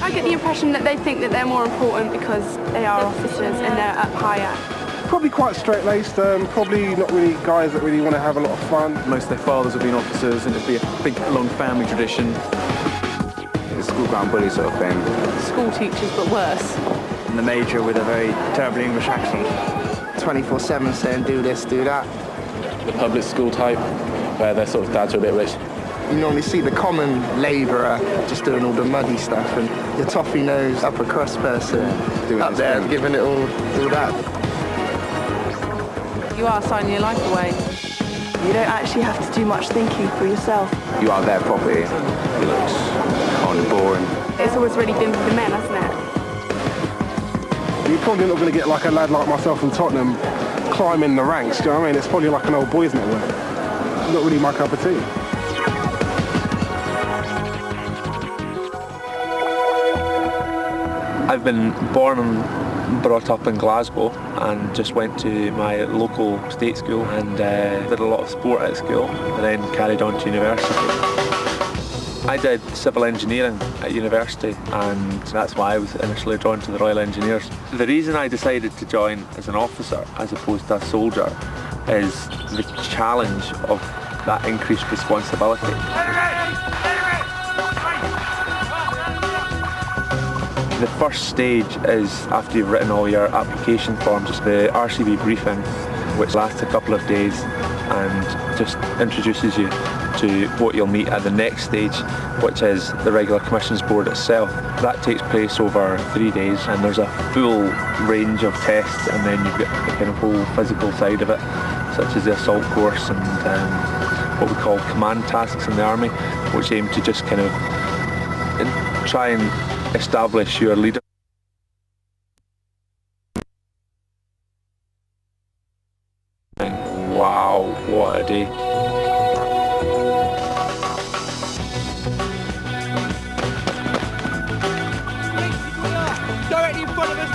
I get the impression that they think that they're more important because they are officers and they're up higher. Probably quite straight-laced, probably not really guys that really want to have a lot of fun. Most of their fathers have been officers and it'd be a big, long family tradition. It's a school ground bully sort of thing. School teachers, but worse. And the major with a very terrible English accent. 24/7 saying do this, do that. The public school type, where their sort of dads are a bit rich. You normally see the common labourer just doing all the muddy stuff, and your toffee nose upper crust person up there giving it all that. You are signing your life away. You don't actually have to do much thinking for yourself. You are their property. It looks kind of boring. It's always really been for the men, hasn't it? You're probably not going to get like a lad like myself from Tottenham climbing the ranks, do you know what I mean? It's probably like an old boys network. Not really my cup of tea. I've been born and brought up in Glasgow and just went to my local state school and did a lot of sport at school and then carried on to university. I did civil engineering at university and that's why I was initially drawn to the Royal Engineers. The reason I decided to join as an officer as opposed to a soldier is the challenge of that increased responsibility. The first stage is after you've written all your application forms, the RCB briefing, which lasts a couple of days and just introduces you to what you'll meet at the next stage, which is the regular commissions board itself. That takes place over 3 days and there's a full range of tests, and then you've got the kind of whole physical side of it, such as the assault course and what we call command tasks in the army, which aim to just kind of try and establish your leader. Wow, what a day. Directly in front of us,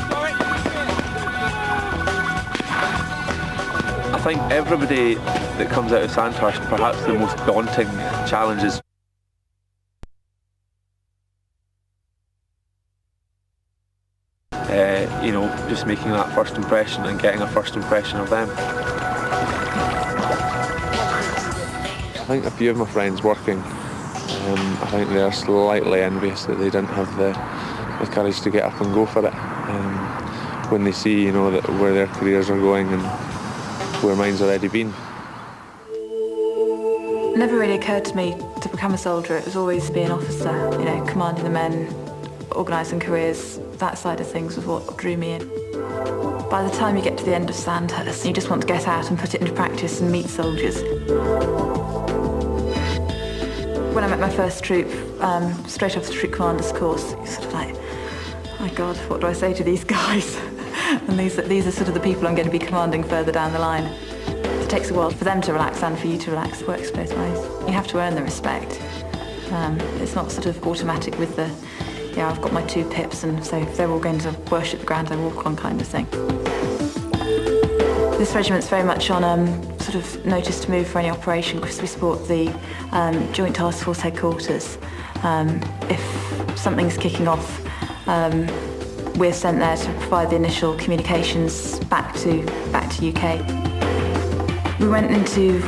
I think everybody that comes out of Sandhurst, perhaps the most daunting challenges you know, just making that first impression and getting a first impression of them. I think a few of my friends working, I think they're slightly envious that they didn't have the courage to get up and go for it. When they see, you know, that where their careers are going and where mine's already been. It never really occurred to me to become a soldier. It was always to be an officer, you know, commanding the men, organising careers. That side of things was what drew me in. By the time you get to the end of Sandhurst, you just want to get out and put it into practice and meet soldiers. When I met my first troop, straight off the troop commander's course, you're sort of like, oh my God, what do I say to these guys? And these are sort of the people I'm going to be commanding further down the line. It takes a while for them to relax and for you to relax. It works both ways. You have to earn the respect. It's not sort of automatic with the, yeah, I've got my 2 pips and so if they're all going to worship the ground I walk on kind of thing. This regiment's very much on sort of notice to move for any operation because we support the Joint Task Force headquarters. If something's kicking off, we're sent there to provide the initial communications back to UK. We went into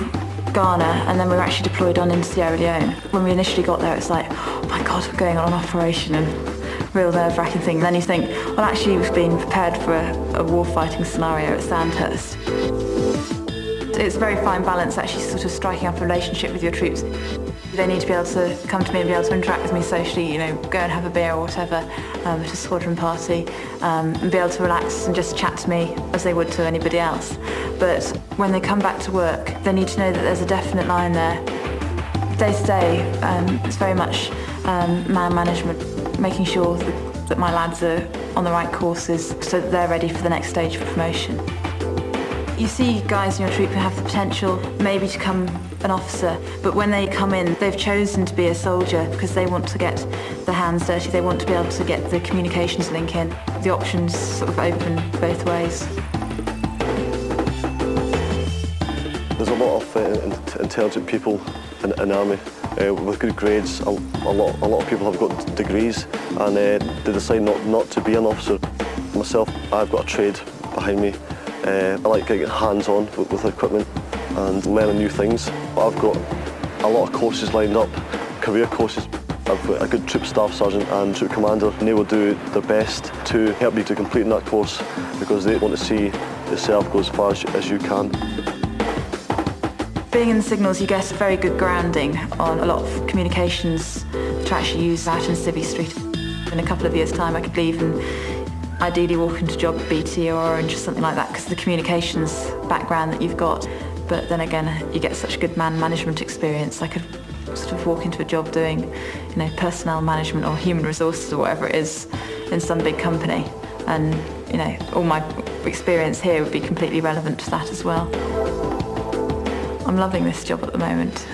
Ghana and then we were actually deployed on into Sierra Leone. When we initially got there, it's like, oh my God, we're going on an operation and real nerve-wracking thing. And then you think, well, actually we've been prepared for a war-fighting scenario at Sandhurst. It's a very fine balance actually sort of striking up a relationship with your troops. They need to be able to come to me and be able to interact with me socially, you know, go and have a beer or whatever at a squadron party and be able to relax and just chat to me as they would to anybody else. But when they come back to work, they need to know that there's a definite line there. Day to day, it's very much man management, making sure that my lads are on the right courses so that they're ready for the next stage of promotion. You see guys in your troop who have the potential maybe to become an officer, but when they come in, they've chosen to be a soldier because they want to get their hands dirty, they want to be able to get the communications link in. The options sort of open both ways. There's a lot of intelligent people in the army, with good grades. A lot of people have got degrees, and they decide not to be an officer. Myself, I've got a trade behind me. I like getting hands-on with equipment and learning new things. I've got a lot of courses lined up, career courses. I've got a good troop staff sergeant and troop commander, and they will do their best to help you to complete that course, because they want to see yourself go as far as you can. Being in the signals, you get a very good grounding on a lot of communications to actually use out in Civvy Street. In a couple of years' time, I could leave and ideally walk into a job at BT or Orange or something like that, because of the communications background that you've got. But then again, you get such good man management experience. I could sort of walk into a job doing, personnel management or human resources or whatever it is in some big company, and all my experience here would be completely relevant to that as well. I'm loving this job at the moment.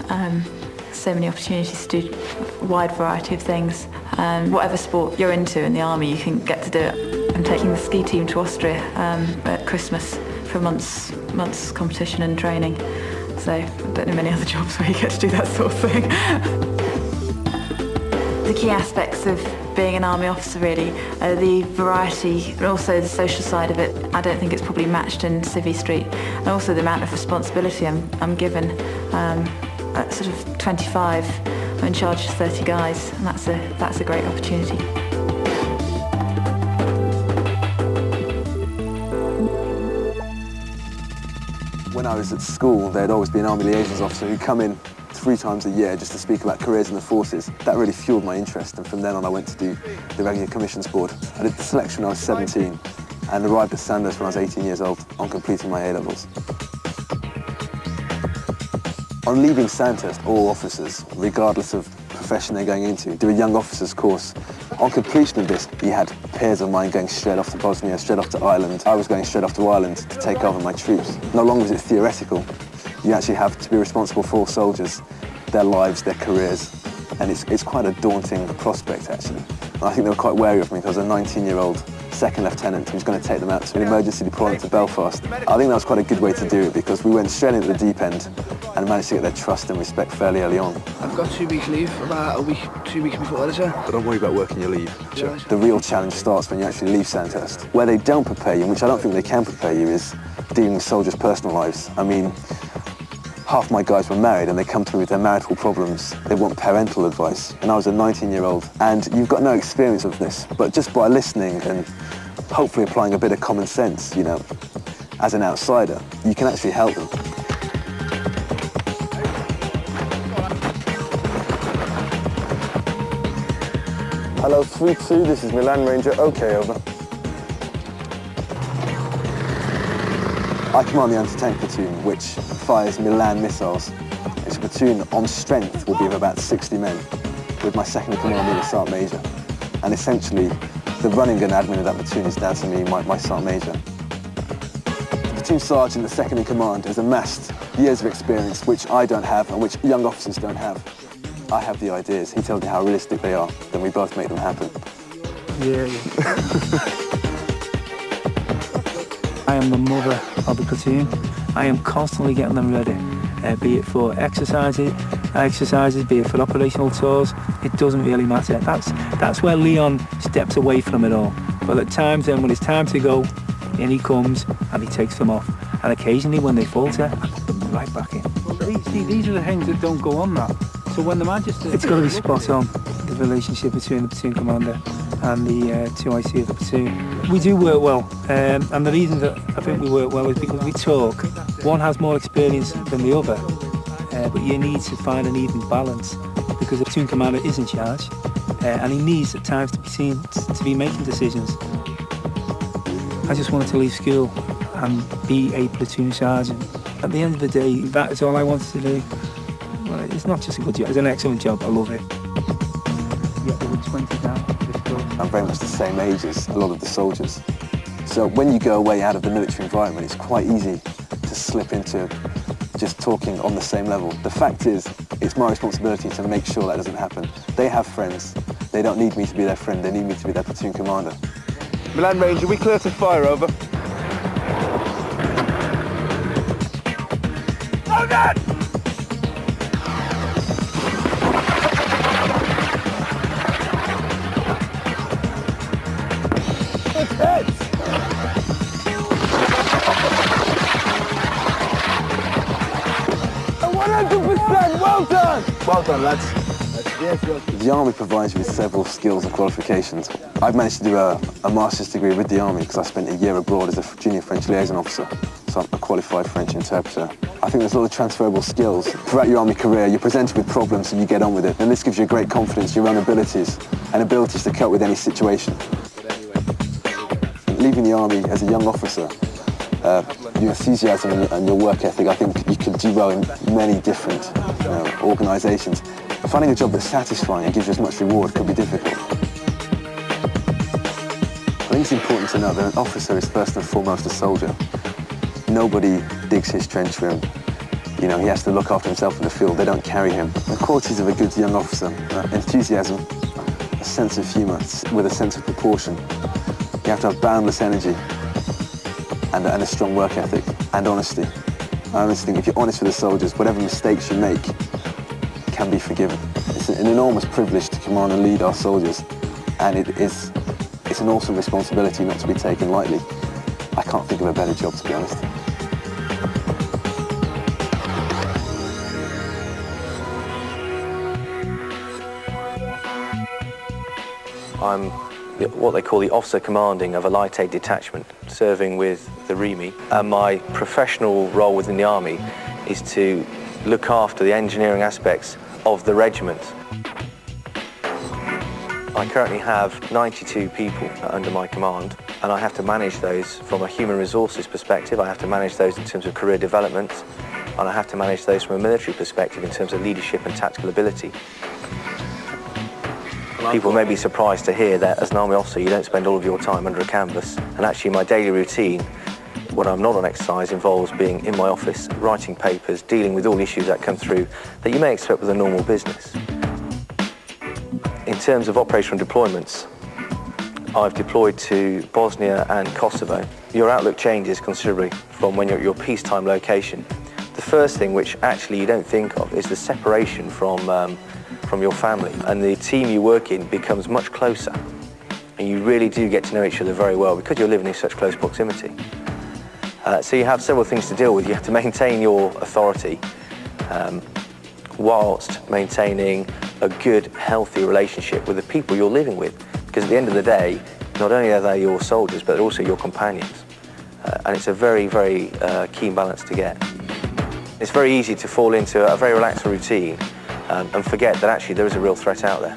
So many opportunities to do a wide variety of things. Whatever sport you're into in the army, you can get to do it. I'm taking the ski team to Austria at Christmas for months competition and training. So I don't know many other jobs where you get to do that sort of thing. The key aspects of being an army officer really are the variety and also the social side of it. I don't think it's probably matched in Civvy Street, and also the amount of responsibility I'm given. At sort of 25, I'm in charge of 30 guys, and that's a great opportunity. When I was at school, there'd always be an Army Liaisons officer who'd come in 3 times a year just to speak about careers in the forces. That really fueled my interest, and from then on I went to do the Regular Commissions Board. I did the selection when I was 17 and arrived at Sandhurst when I was 18 years old on completing my A-levels. On leaving Sandhurst, all officers, regardless of profession they're going into, do a young officers course. On completion of this, you had peers of mine going straight off to Bosnia, straight off to Ireland. I was going straight off to Ireland to take over my troops. No longer is it theoretical. You actually have to be responsible for all soldiers, their lives, their careers, and it's quite a daunting prospect, actually. And I think they were quite wary of me because I was a 19-year-old second lieutenant who was going to take them out to an emergency deployment to Belfast. I think that was quite a good way to do it, because we went straight into the deep end and managed to get their trust and respect fairly early on. I've got 2 weeks leave, about 2 weeks before this year. But don't worry about working your leave. Sure. The real challenge starts when you actually leave Sandhurst. Where they don't prepare you, which I don't think they can prepare you, is dealing with soldiers' personal lives. I mean, half my guys were married and they come to me with their marital problems. They want parental advice. And I was a 19-year-old, and you've got no experience of this, but just by listening and hopefully applying a bit of common sense, as an outsider, you can actually help them. Hello, 3-2, this is Milan Ranger, okay, over. I command the anti-tank platoon, which fires Milan missiles. It's a platoon on strength will be of about 60 men, with my second in command being a Sergeant Major. And essentially, the running and admin of that platoon is down to me, my Sergeant Major. The platoon sergeant, the second in command, has amassed years of experience which I don't have and which young officers don't have. I have the ideas, he tells me how realistic they are, then we both make them happen. Yeah. I am the mother of the platoon. I am constantly getting them ready, be it for exercises, be it for operational tours. It doesn't really matter. That's where Leon steps away from it all. But at times then, when it's time to go, in he comes and he takes them off. And occasionally when they falter, I put them right back in. These are the things that don't go on that. So when the Manchester... It's got to be spot on, the relationship between the platoon commander and the 2IC of the platoon. We do work well, and the reason that I think we work well is because we talk. One has more experience than the other, but you need to find an even balance, because the platoon commander is in charge, and he needs at times to be seen to be making decisions. I just wanted to leave school and be a platoon sergeant. At the end of the day, that is all I wanted to do. Well, it's not just a good job, it's an excellent job, I love it. Yeah, there were 20 down. I'm very much the same age as a lot of the soldiers. So when you go away out of the military environment, it's quite easy to slip into just talking on the same level. The fact is, it's my responsibility to make sure that doesn't happen. They have friends. They don't need me to be their friend, they need me to be their platoon commander. Milan Ranger, we clear to fire, over. Oh, God! 100%! Well done! Well done, lads. The Army provides you with several skills and qualifications. I've managed to do a master's degree with the Army because I spent a year abroad as a junior French liaison officer, so I'm a qualified French interpreter. I think there's a lot of transferable skills. Throughout your Army career, you're presented with problems and you get on with it, and this gives you great confidence in your own abilities and abilities to cope with any situation. Leaving the Army as a young officer, your enthusiasm and your work ethic, I think you can do well in many different organisations. Finding a job that's satisfying and gives you as much reward could be difficult. I think it's important to know that an officer is first and foremost a soldier. Nobody digs his trench for him. You know, he has to look after himself in the field. They don't carry him. The qualities of a good young officer: enthusiasm, a sense of humour with a sense of proportion. You have to have boundless energy and a strong work ethic and honesty. I honestly think if you're honest with the soldiers, whatever mistakes you make can be forgiven. It's an enormous privilege to command and lead our soldiers, and it's an awesome responsibility not to be taken lightly. I can't think of a better job, to be honest. I'm what they call the officer commanding of a light aid detachment, serving with the REME. And my professional role within the Army is to look after the engineering aspects of the regiment. I currently have 92 people under my command, and I have to manage those from a human resources perspective. I have to manage those in terms of career development, and I have to manage those from a military perspective in terms of leadership and tactical ability. People may be surprised to hear that as an Army officer you don't spend all of your time under a canvas, and actually my daily routine when I'm not on exercise involves being in my office, writing papers, dealing with all the issues that come through that you may expect with a normal business. In terms of operational deployments, I've deployed to Bosnia and Kosovo. Your outlook changes considerably from when you're at your peacetime location. The first thing which actually you don't think of is the separation from your family, and the team you work in becomes much closer, and you really do get to know each other very well because you're living in such close proximity. So you have several things to deal with. You have to maintain your authority whilst maintaining a good, healthy relationship with the people you're living with, because at the end of the day, not only are they your soldiers, but they're also your companions. And it's a very, very keen balance to get. It's very easy to fall into a very relaxed routine and forget that actually there is a real threat out there.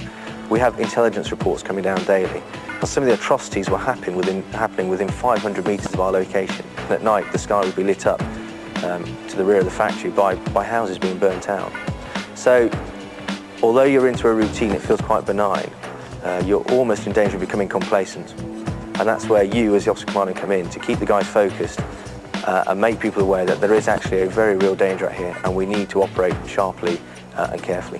We have intelligence reports coming down daily. Some of the atrocities were happening within 500 metres of our location. And at night, the sky would be lit up to the rear of the factory by houses being burnt out. So, although you're into a routine that feels quite benign, you're almost in danger of becoming complacent. And that's where you, as the officer commander, come in to keep the guys focused and make people aware that there is actually a very real danger out here, and we need to operate sharply and carefully.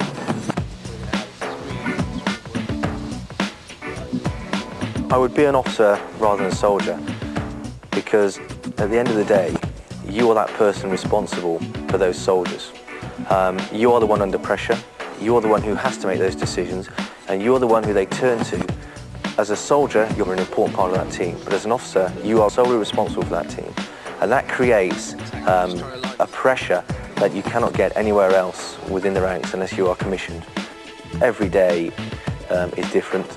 I would be an officer rather than a soldier, because at the end of the day, you are that person responsible for those soldiers. You are the one under pressure, you are the one who has to make those decisions, and you are the one who they turn to. As a soldier, you're an important part of that team, but as an officer, you are solely responsible for that team. And that creates a pressure that you cannot get anywhere else within the ranks unless you are commissioned. Every day is different.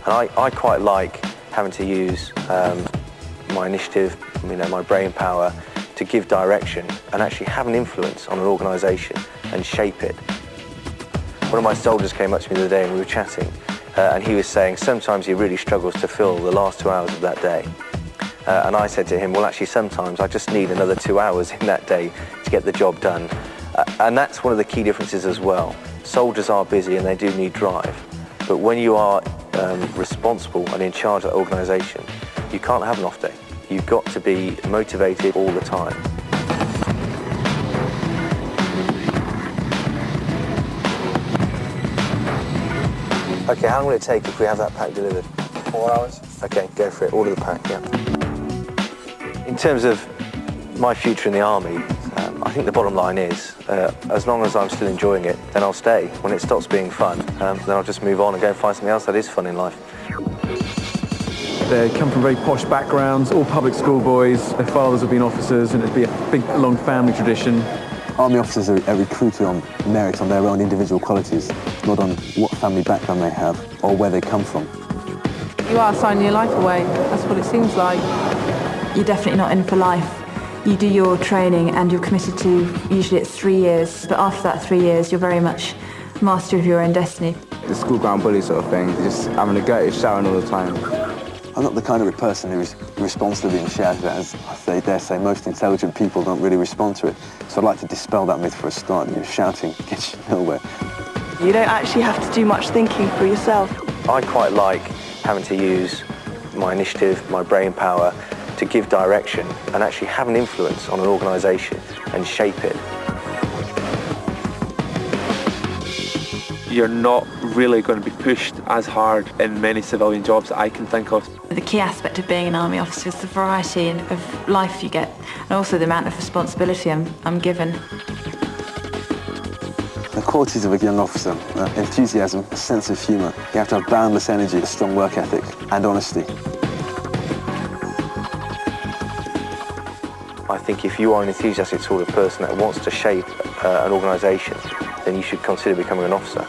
And I quite like having to use my initiative, my brain power to give direction and actually have an influence on an organisation and shape it. One of my soldiers came up to me the other day and we were chatting, and he was saying sometimes he really struggles to fill the last 2 hours of that day. And I said to him, well, actually sometimes I just need another 2 hours in that day to get the job done. And that's one of the key differences as well. Soldiers are busy and they do need drive, but when you are responsible and in charge of the organisation, you can't have an off day. You've got to be motivated all the time. Okay, how long will it take if we have that pack delivered? 4 hours. Okay, go for it. Order the pack, yeah. In terms of my future in the Army, I think the bottom line is, as long as I'm still enjoying it, then I'll stay. When it stops being fun, then I'll just move on and go and find something else that is fun in life. They come from very posh backgrounds, all public school boys. Their fathers have been officers, and it'd be a big, long family tradition. Army officers are recruited on merit, on their own individual qualities, not on what family background they have or where they come from. You are signing your life away, that's what it seems like. You're definitely not in for life. You do your training and you're committed to, usually it's 3 years, but after that 3 years you're very much master of your own destiny. The school ground bully sort of thing, just having a go, shouting all the time. I'm not the kind of person who responds to being shouted at, as I dare say most intelligent people don't really respond to it. So I'd like to dispel that myth for a start. Shouting gets you nowhere. You don't actually have to do much thinking for yourself. I quite like having to use my initiative, my brain power, to give direction and actually have an influence on an organisation and shape it. You're not really going to be pushed as hard in many civilian jobs that I can think of. The key aspect of being an Army officer is the variety of life you get, and also the amount of responsibility I'm given. The qualities of a young officer: enthusiasm, a sense of humour. You have to have boundless energy, a strong work ethic, and honesty. I think if you are an enthusiastic sort of person that wants to shape an organisation, then you should consider becoming an officer.